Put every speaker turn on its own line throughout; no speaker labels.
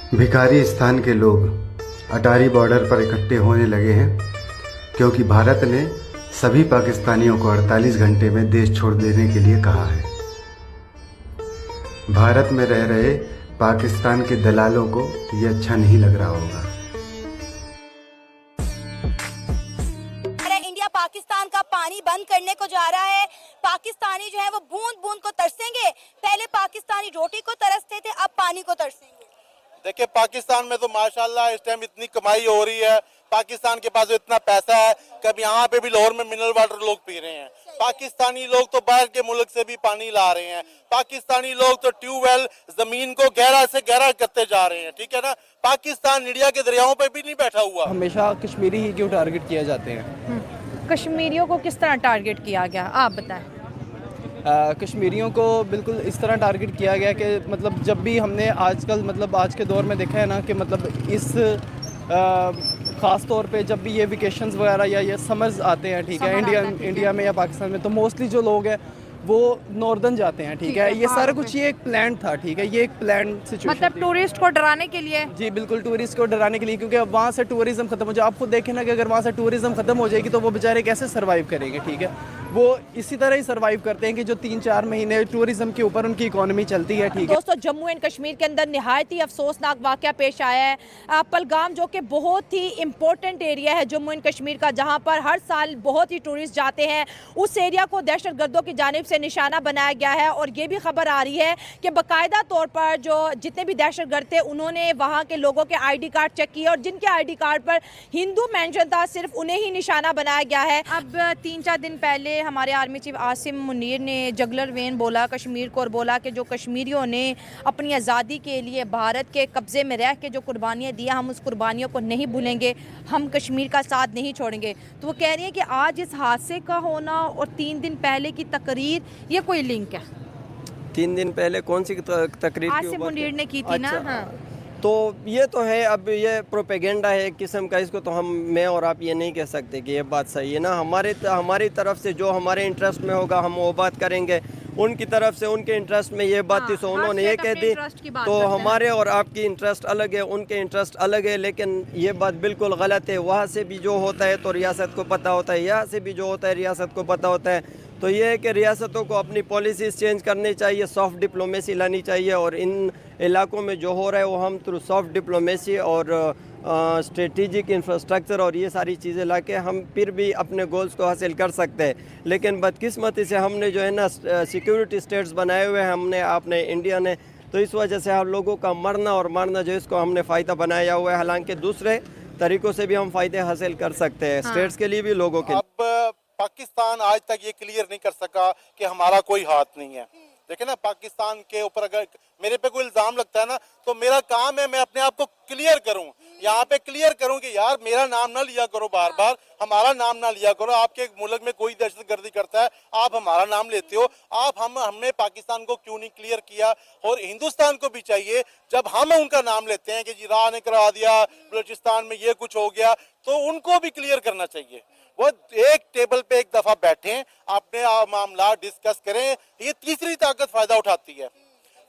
भिखारिस्तान के लोग अटारी बॉर्डर पर इकट्ठे होने लगे हैं क्योंकि भारत ने सभी पाकिस्तानियों को 48 घंटे में देश छोड़ देने के लिए कहा है। भारत में रह रहे पाकिस्तान के दलालों को ये अच्छा नहीं लग रहा होगा।
इंडिया पाकिस्तान का पानी बंद करने को जा रहा है। पाकिस्तानी जो है वो बूंद बूंद को तरसेंगे। पहले पाकिस्तानी रोटी को तरसते थे, अब पानी को तरसेंगे।
देखिए, पाकिस्तान में तो माशाल्लाह इस टाइम इतनी कमाई हो रही है। पाकिस्तान के पास इतना पैसा है कि अब यहाँ पे भी लाहौर में मिनरल वाटर लोग पी रहे हैं। पाकिस्तानी लोग तो बाहर के मुल्क से भी पानी ला रहे हैं। पाकिस्तानी लोग तो ट्यूबवेल जमीन को गहरा से गहरा करते जा रहे हैं। ठीक है ना, पाकिस्तान इंडिया के दरियाओं पे भी नहीं बैठा हुआ।
हमेशा कश्मीरी ही क्यों टारगेट किए जाते हैं?
कश्मीरियों को किस तरह टारगेट किया गया, आप बताएं।
कश्मीरियों को बिल्कुल इस तरह टारगेट किया गया कि मतलब जब भी हमने आजकल मतलब आज के दौर में देखा है ना कि मतलब इस ख़ास तौर पे जब भी ये वेकेशंस वगैरह या ये समर्स आते हैं, ठीक है, इंडिया में या पाकिस्तान में, तो मोस्टली जो लोग हैं वो नॉर्दर्न जाते हैं। ठीक है, ये सारा कुछ ये एक प्लान था। ठीक है, ये एक प्लान सिचुएशन
मतलब टूरिस्ट को डराने के लिए।
जी बिल्कुल, टूरिस्ट को डराने के लिए, क्योंकि अब वहाँ से टूरिज्म खत्म हो जाए। आप खुद देखें ना कि अगर वहाँ से टूरिज्म खत्म हो जाएगी तो वो बेचारे कैसे सर्वाइव करेंगे। ठीक है, वो इसी तरह ही सर्वाइव करते हैं कि जो 3-4 महीने टूरिज्म के ऊपर उनकी इकोनॉमी चलती है। ठीक है
दोस्तों, जम्मू एंड कश्मीर के अंदर निहायत ही अफसोसनाक वाक़या पेश आया है। पहलगाम जो कि बहुत ही इम्पोर्टेंट एरिया है जम्मू एंड कश्मीर का, जहाँ पर हर साल बहुत ही टूरिस्ट जाते हैं, उस एरिया को दहशत गर्दों की जानिब से निशाना बनाया गया है। और ये भी खबर आ रही है कि बाकायदा तौर पर जो जितने भी दहशत गर्द थे उन्होंने वहाँ के लोगों के ID कार्ड चेक किए और जिनके ID कार्ड पर हिंदू मेंशन था सिर्फ उन्हें ही निशाना बनाया गया है। अब 3-4 दिन पहले हमारे आर्मी चीफ आसिम मुनीर ने जगलर वेन बोला कश्मीर को, और बोला कि जो कश्मीरियों ने अपनी आज़ादी के लिए भारत के कब्ज़े में रह के जो कुर्बानियाँ दी, हम उस कुर्बानियों को नहीं भूलेंगे, हम कश्मीर का साथ नहीं छोड़ेंगे। तो वो कह रही हैं कि आज इस हादसे का होना और 3 दिन पहले की तकरीर, ये कोई लिंक है?
3 दिन पहले कौन सी तकरीर
आसिम मुनीर ने की थी ना। हाँ,
तो ये तो है, अब ये प्रोपेगेंडा है एक किस्म का। इसको तो मैं और आप ये नहीं कह सकते कि ये बात सही है ना। हमारी तरफ से जो हमारे इंटरेस्ट में होगा हम वो बात करेंगे। उनकी तरफ से उनके इंटरेस्ट में ये बात थी, सो उन्होंने ये कह दी। तो हमारे और आपकी इंटरेस्ट अलग है, उनके इंटरेस्ट अलग है, लेकिन ये बात बिल्कुल गलत है। वहाँ से भी जो होता है तो रियासत को पता होता है, यहाँ से भी जो होता है रियासत को पता होता है। तो ये है कि रियासतों को अपनी पॉलिसीज़ चेंज करनी चाहिए, सॉफ्ट डिप्लोमेसी लानी चाहिए, और इन इलाकों में जो हो रहा है वो हम थ्रू सॉफ्ट डिप्लोमेसी और स्ट्रेटिजिक इंफ्रास्ट्रक्चर और ये सारी चीज़ें लाके हम फिर भी अपने गोल्स को हासिल कर सकते हैं। लेकिन बदकिस्मती से हमने जो है ना सिक्योरिटी स्टेट्स बनाए हुए हैं हमने, आपने इंडिया ने, तो इस वजह से हम लोगों का मरना और मारना जो इसको हमने फ़ायदा बनाया हुआ है। हालांकि दूसरे तरीक़ों से भी हम फ़ायदे हासिल कर सकते हैं, स्टेट्स के लिए भी, लोगों के लिए।
अब पाकिस्तान आज तक ये क्लियर नहीं कर सका कि हमारा कोई हाथ नहीं है। देखे ना, पाकिस्तान के ऊपर अगर मेरे पे कोई इल्जाम लगता है ना तो मेरा काम है मैं अपने आप को क्लियर करूं, यहाँ पे क्लियर करूं कि यार मेरा नाम ना लिया करो, बार बार हमारा नाम ना लिया करो। आपके मुल्क में कोई दहशतगर्दी करता है, आप हमारा नाम लेते हो। आप हमने पाकिस्तान को क्यों नहीं क्लियर किया? और हिंदुस्तान को भी चाहिए, जब हम उनका नाम लेते हैं कि जी राह ने करा दिया, बलूचिस्तान में ये कुछ हो गया, तो उनको भी क्लियर करना चाहिए। वो एक टेबल पे एक दफा बैठें, अपने मामला डिस्कस करें। ये तीसरी ताकत फायदा उठाती है,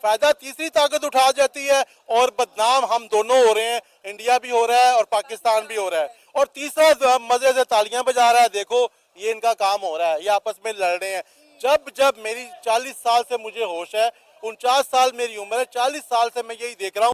तीसरी ताकत उठा जाती है और बदनाम हम दोनों हो रहे हैं, इंडिया भी हो रहा है और पाकिस्तान भी हो रहा है। और तीसरा मजे से तालियां बजा रहा है, देखो ये इनका काम हो रहा है, ये आपस में लड़ रहे हैं। जब मेरी 40 साल से मुझे होश है, 49 साल मेरी उम्र है, 40 साल से मैं यही देख रहा हूँ।